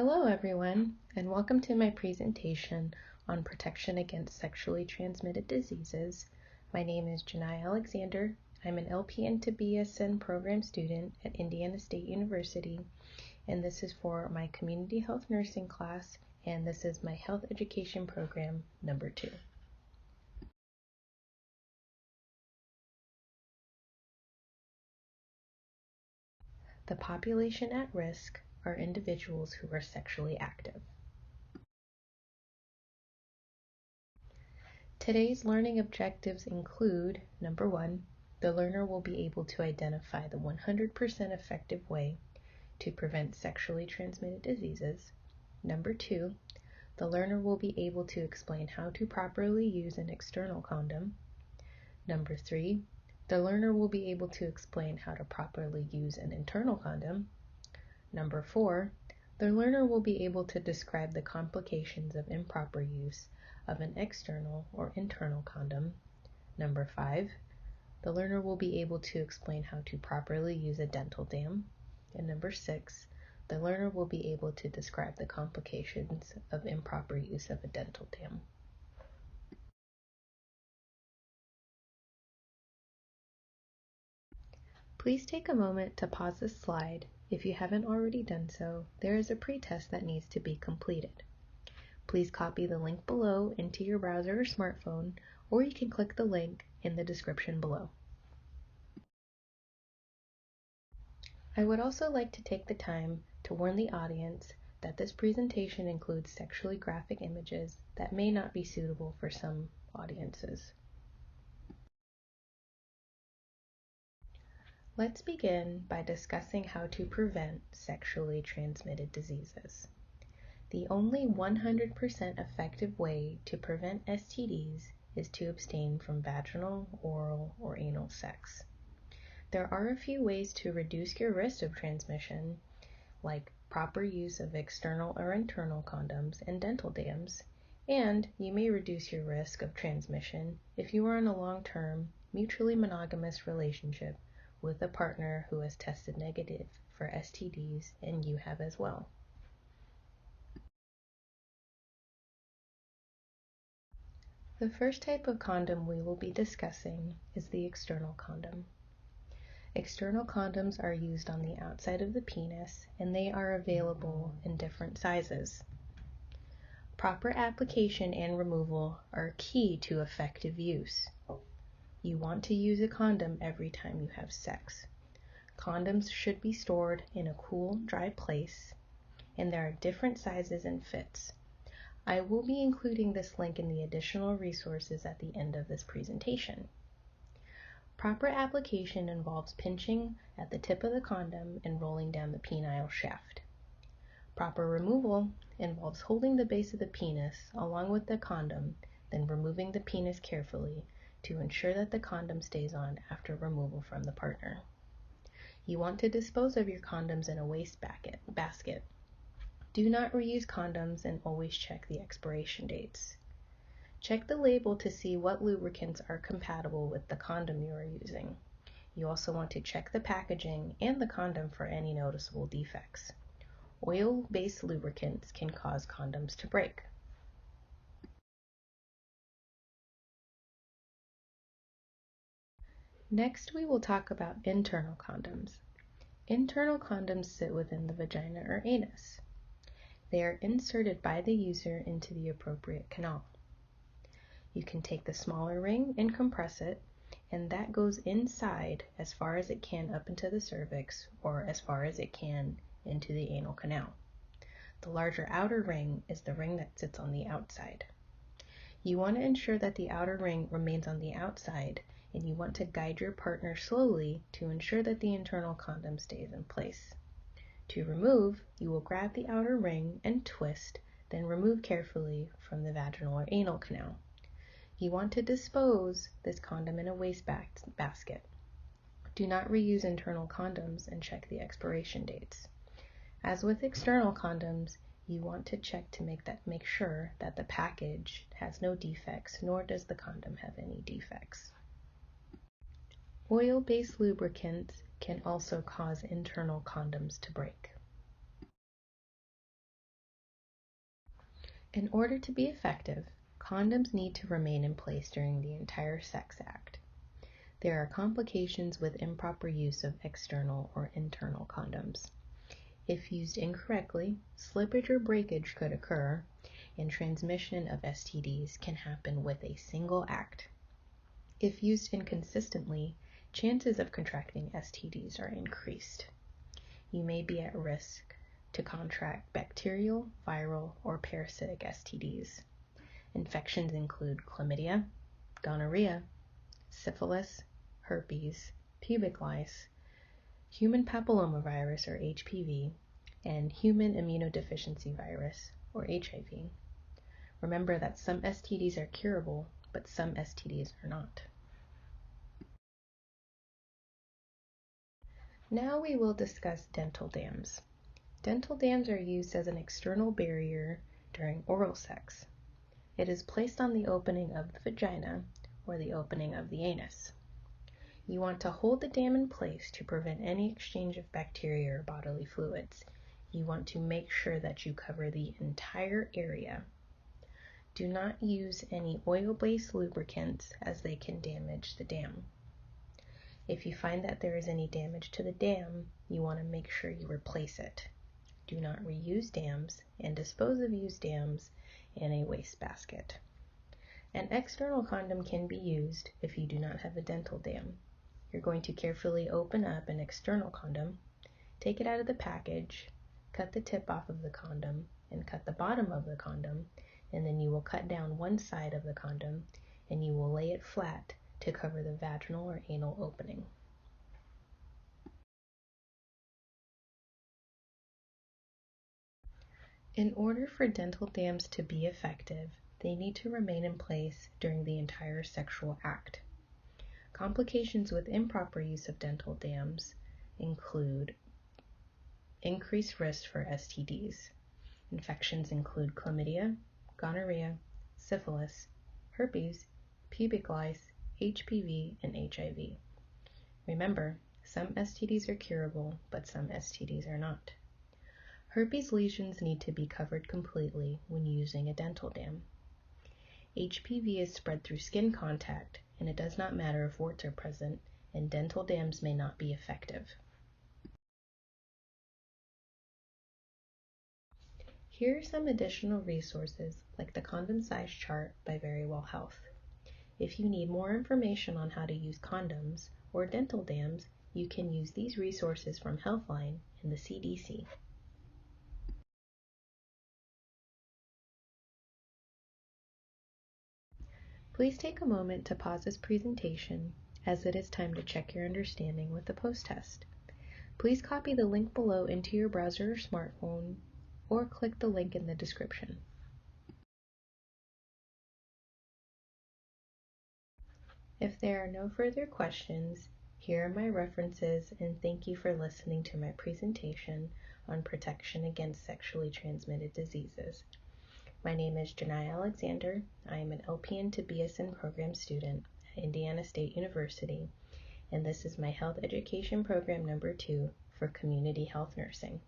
Hello everyone, and welcome to my presentation on protection against sexually transmitted diseases. My name is Janai Alexander. I'm an LPN to BSN program student at Indiana State University, and this is for my Community Health Nursing class, and this is my Health Education Program number 2. The population at risk are individuals who are sexually active. Today's learning objectives include, number 1, the learner will be able to identify the 100% effective way to prevent sexually transmitted diseases. Number 2, the learner will be able to explain how to properly use an external condom. Number 3, the learner will be able to explain how to properly use an internal condom. Number 4, the learner will be able to describe the complications of improper use of an external or internal condom. Number 5, the learner will be able to explain how to properly use a dental dam. And number 6, the learner will be able to describe the complications of improper use of a dental dam. Please take a moment to pause this slide. If you haven't already done so, there is a pretest that needs to be completed. Please copy the link below into your browser or smartphone, or you can click the link in the description below. I would also like to take the time to warn the audience that this presentation includes sexually graphic images that may not be suitable for some audiences. Let's begin by discussing how to prevent sexually transmitted diseases. The only 100% effective way to prevent STDs is to abstain from vaginal, oral, or anal sex. There are a few ways to reduce your risk of transmission, like proper use of external or internal condoms and dental dams, and you may reduce your risk of transmission if you are in a long-term, mutually monogamous relationship with a partner who has tested negative for STDs and you have as well. The first type of condom we will be discussing is the external condom. External condoms are used on the outside of the penis, and they are available in different sizes. Proper application and removal are key to effective use. You want to use a condom every time you have sex. Condoms should be stored in a cool, dry place, and there are different sizes and fits. I will be including this link in the additional resources at the end of this presentation. Proper application involves pinching at the tip of the condom and rolling down the penile shaft. Proper removal involves holding the base of the penis along with the condom, then removing the penis carefully to ensure that the condom stays on after removal from the partner. You want to dispose of your condoms in a waste basket. Do not reuse condoms and always check the expiration dates. Check the label to see what lubricants are compatible with the condom you are using. You also want to check the packaging and the condom for any noticeable defects. Oil-based lubricants can cause condoms to break. Next, we will talk about internal condoms. Internal condoms sit within the vagina or anus. They are inserted by the user into the appropriate canal. You can take the smaller ring and compress it, and that goes inside as far as it can up into the cervix or as far as it can into the anal canal. The larger outer ring is the ring that sits on the outside. You want to ensure that the outer ring remains on the outside, and you want to guide your partner slowly to ensure that the internal condom stays in place. To remove, you will grab the outer ring and twist, then remove carefully from the vaginal or anal canal. You want to dispose this condom in a waste basket. Do not reuse internal condoms and check the expiration dates. As with external condoms, you want to check to make sure that the package has no defects, nor does the condom have any defects. Oil-based lubricants can also cause internal condoms to break. In order to be effective, condoms need to remain in place during the entire sex act. There are complications with improper use of external or internal condoms. If used incorrectly, slippage or breakage could occur, and transmission of STDs can happen with a single act. If used inconsistently, chances of contracting STDs are increased. You may be at risk to contract bacterial, viral, or parasitic STDs. Infections include chlamydia, gonorrhea, syphilis, herpes, pubic lice, human papillomavirus or HPV, and human immunodeficiency virus or HIV. Remember that some STDs are curable, but some STDs are not. Now we will discuss dental dams. Dental dams are used as an external barrier during oral sex. It is placed on the opening of the vagina or the opening of the anus. You want to hold the dam in place to prevent any exchange of bacteria or bodily fluids. You want to make sure that you cover the entire area. Do not use any oil-based lubricants as they can damage the dam. If you find that there is any damage to the dam, you want to make sure you replace it. Do not reuse dams and dispose of used dams in a wastebasket. An external condom can be used if you do not have a dental dam. You're going to carefully open up an external condom, take it out of the package, cut the tip off of the condom, and cut the bottom of the condom, and then you will cut down one side of the condom and you will lay it flat to cover the vaginal or anal opening. In order for dental dams to be effective, they need to remain in place during the entire sexual act. Complications with improper use of dental dams include increased risk for STDs. Infections include chlamydia, gonorrhea, syphilis, herpes, pubic lice, HPV, and HIV. Remember, some STDs are curable, but some STDs are not. Herpes lesions need to be covered completely when using a dental dam. HPV is spread through skin contact, and it does not matter if warts are present, and dental dams may not be effective. Here are some additional resources like the condom size chart by Verywell Health. If you need more information on how to use condoms or dental dams, you can use these resources from Healthline and the CDC. Please take a moment to pause this presentation as it is time to check your understanding with the post-test. Please copy the link below into your browser or smartphone or click the link in the description. If there are no further questions, here are my references, and thank you for listening to my presentation on protection against sexually transmitted diseases. My name is Janai Alexander. I am an LPN to BSN program student at Indiana State University, and this is my health education program number 2 for community health nursing.